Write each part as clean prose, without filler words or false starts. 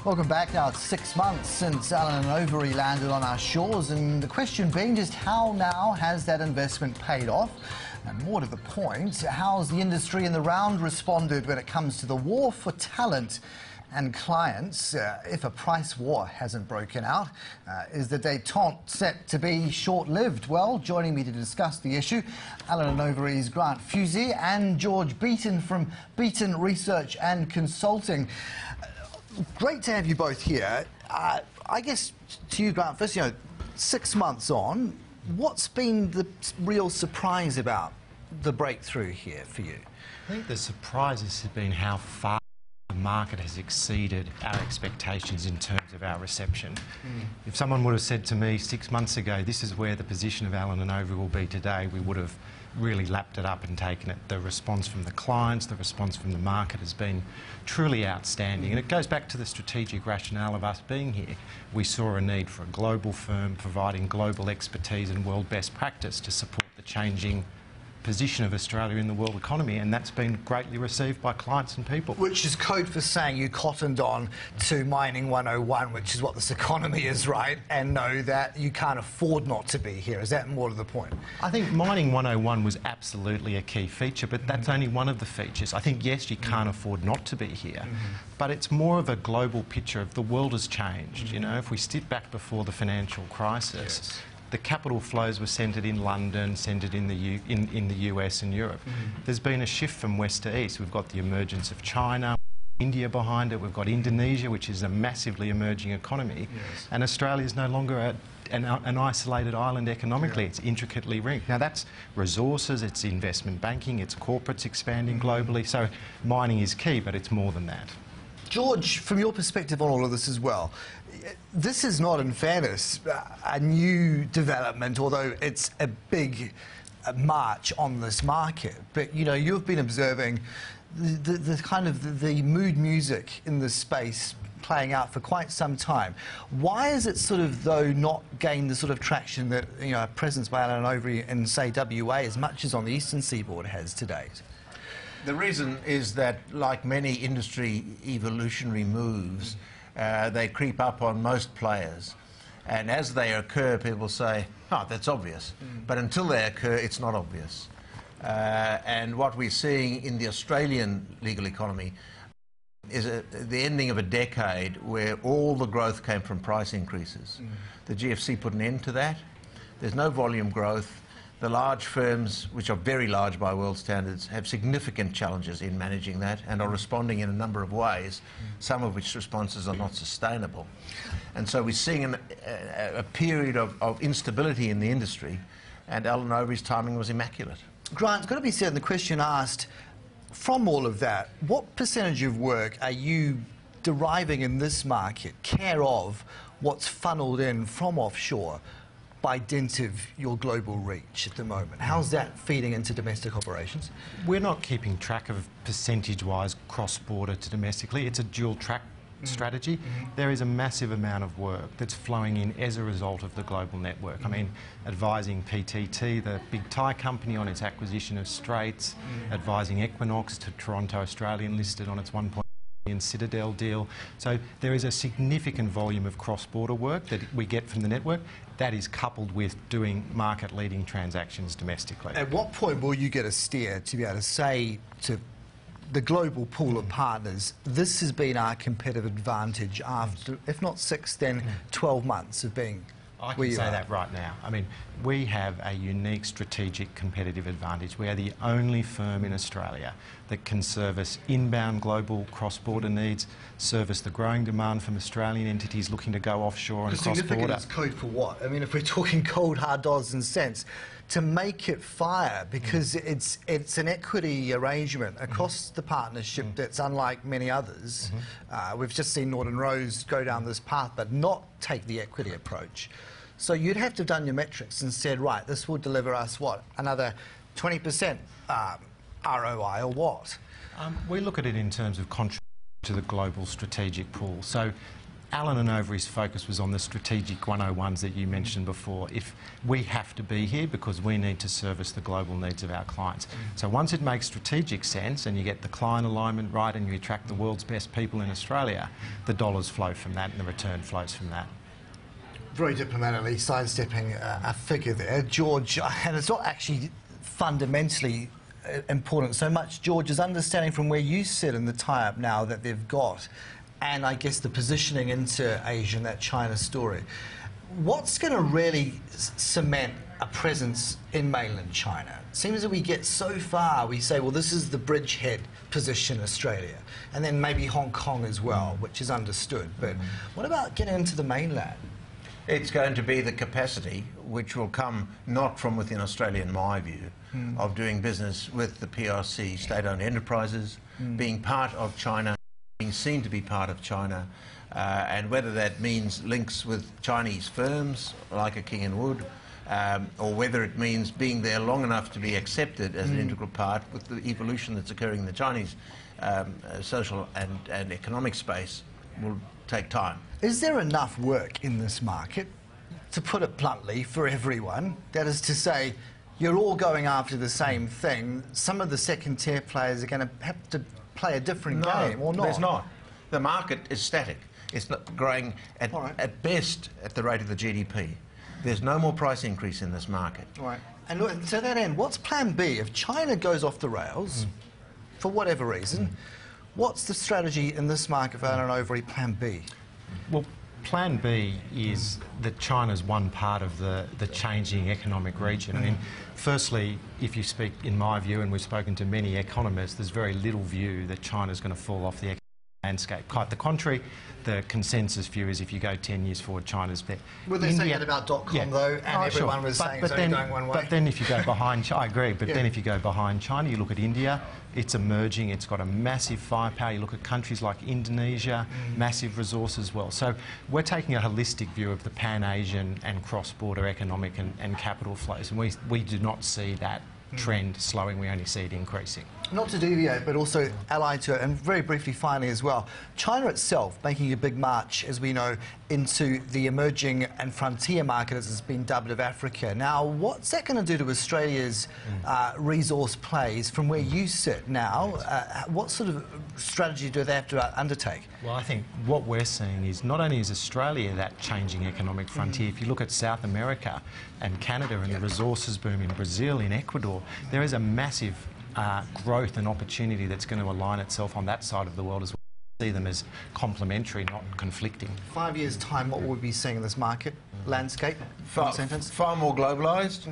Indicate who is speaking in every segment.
Speaker 1: Welcome back. Now it's 6 months since Allen & Overy landed on our shores, and the question being just how now has that investment paid off? And more to the point, how's the industry in the round responded when it comes to the war for talent and clients? If a price war hasn't broken out, is the détente set to be short-lived? Well, joining me to discuss the issue, Allen & Overy's Grant Fusey and George Beaton from Beaton Research and Consulting. Great to have you both here. I guess to you, Grant, first, 6 months on, what's been the real surprise about the breakthrough here for you?
Speaker 2: I think the surprise has been how far the market has exceeded our expectations in terms of our reception. If someone would have said to me 6 months ago, this is where the position of Allen & Overy will be today, we would have really lapped it up and taken it. The response from the clients, the response from the market has been truly outstanding. And it goes back to the strategic rationale of us being here. We saw a need for a global firm providing global expertise and world best practice to support the changing position of Australia in the world economy, and that's been greatly received by clients and people.
Speaker 1: Which is code for saying you cottoned on to Mining 101, which is what this economy is, right? And know that you can't afford not to be here. Is that more to the point?
Speaker 2: I think Mining 101 was absolutely a key feature, but that's only one of the features. I think, yes, you can't afford not to be here, but it's more of a global picture of the world has changed. You know, if we sit back before the financial crisis, the capital flows were centred in London, centred in the US and Europe. There's been a shift from west to east. We've got the emergence of China, India behind it. We've got Indonesia, which is a massively emerging economy. And Australia is no longer an isolated island economically. It's intricately linked. Now that's resources, it's investment banking, it's corporates expanding globally. So mining is key, but it's more than that.
Speaker 1: George, from your perspective on all of this as well, this is not, in fairness, a new development, although it's a big march on this market. But, you've been observing the kind of the mood music in this space playing out for quite some time. Why is it sort of, though, not gained the sort of traction that, a presence by Allen & Overy in, say, WA as much as on the eastern seaboard has to date?
Speaker 3: The reason is that, like many industry evolutionary moves, they creep up on most players. And as they occur, people say, oh, that's obvious. But until they occur, it's not obvious. And what we're seeing in the Australian legal economy is the ending of a decade where all the growth came from price increases. The GFC put an end to that. There's no volume growth. The large firms, which are very large by world standards, have significant challenges in managing that and are responding in a number of ways, some of which responses are not sustainable. And so we're seeing a period of instability in the industry, and Allen & Overy's timing was immaculate.
Speaker 1: Grant, it's got to be said, and the question asked, from all of that, what percentage of work are you deriving in this market care of what's funneled in from offshore by dint of your global reach at the moment? How's that feeding into domestic operations?
Speaker 2: We're not keeping track of percentage-wise cross-border to domestically. It's a dual-track strategy. There is a massive amount of work that's flowing in as a result of the global network. I mean, advising PTT, the big Thai company, on its acquisition of Straits, advising Equinox to Toronto Australian listed on its 1.1 billion Citadel deal. So there is a significant volume of cross-border work that we get from the network. That is coupled with doing market-leading transactions domestically.
Speaker 1: At what point will you get a steer to be able to say to the global pool of partners, this has been our competitive advantage after, if not 6, then 12 months of being
Speaker 2: I can say that right now. I mean, we have a unique strategic competitive advantage. We are the only firm in Australia that can service inbound global cross-border needs, service the growing demand from Australian entities looking to go offshore and cross-border.
Speaker 1: Significant is code for what? I mean, if we're talking cold, hard dollars and cents, to make it fire, because it's an equity arrangement across the partnership that's unlike many others. We've just seen Northern Rose go down this path, but not take the equity approach. So you'd have to have done your metrics and said, right, this will deliver us, what, another 20% ROI or what?
Speaker 2: We look at it in terms of contributing to the global strategic pool. So Allen & Overy's focus was on the strategic 101s that you mentioned before. If we have to be here because we need to service the global needs of our clients. So once it makes strategic sense and you get the client alignment right and you attract the world's best people in Australia, the dollars flow from that and the return flows from that.
Speaker 1: Very diplomatically sidestepping a figure there, George, and it's not actually fundamentally important so much, George, is understanding from where you sit in the tie-up now that they've got, and I guess the positioning into Asia and that China story. What's going to really cement a presence in mainland China? It seems that we get so far, we say, well, this is the bridgehead position in Australia, and then maybe Hong Kong as well, which is understood. But what about getting into the mainland?
Speaker 3: It's going to be the capacity, which will come not from within Australia, in my view, of doing business with the PRC state-owned enterprises, being part of China, being seen to be part of China, and whether that means links with Chinese firms like a King & Wood, or whether it means being there long enough to be accepted as an integral part with the evolution that's occurring in the Chinese social and economic space will take time.
Speaker 1: Is there enough work in this market, to put it bluntly, for everyone? That is to say, you're all going after the same thing. Some of the second-tier players are going to have to play a different game, or not?
Speaker 3: There's not. The market is static. It's not growing at best at the rate of the GDP. There's no more price increase in this market.
Speaker 1: All right. And look, to that end, what's plan B? If China goes off the rails, for whatever reason, what's the strategy in this market for Allen & Overy plan B?
Speaker 2: Well, plan B is that China's one part of the changing economic region. I mean, firstly, if you speak, in my view, and we've spoken to many economists, there's very little view that China's going to fall off the economic landscape. Quite the contrary, the consensus view is if you go 10 years forward, China's there.
Speaker 1: Well, they say that about .com, though, and everyone was saying it's only going one way.
Speaker 2: But then if you go behind, I agree, but then if you go behind China, you look at India, it's emerging, it's got a massive firepower. You look at countries like Indonesia, massive resources as well. So we're taking a holistic view of the Pan-Asian and cross-border economic and capital flows, and we do not see that trend slowing, we only see it increasing.
Speaker 1: Not to deviate, but also allied to it, and very briefly finally as well, China itself making a big march, as we know, into the emerging and frontier market, as it's been dubbed, of Africa. Now, what's that going to do to Australia's resource plays from where you sit now? What sort of strategy do they have to undertake?
Speaker 2: Well, I think what we're seeing is not only is Australia that changing economic frontier, if you look at South America and Canada and the resources boom in Brazil, in Ecuador, there is a massive growth and opportunity that's going to align itself on that side of the world as well. See them as complementary, not conflicting. 5
Speaker 1: years' time, what will we be seeing in this market landscape?
Speaker 3: Far more globalised,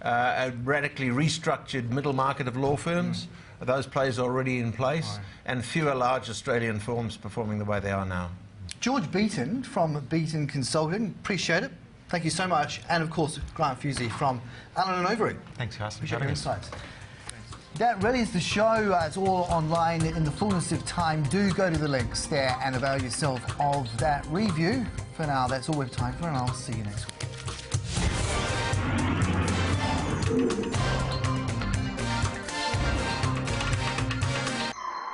Speaker 3: a radically restructured middle market of law firms. Those players are already in place, and fewer large Australian firms performing the way they are now.
Speaker 1: George Beaton from Beaton Consulting, appreciate it. Thank you so much. And of course, Grant Fusey from Allen & Overy.
Speaker 2: Thanks, Carsten.
Speaker 1: Appreciate your insights. That really is the show. It's all online in the fullness of time. Do go to the links there and avail yourself of that review. For now, that's all we have time for, and I'll see you next week.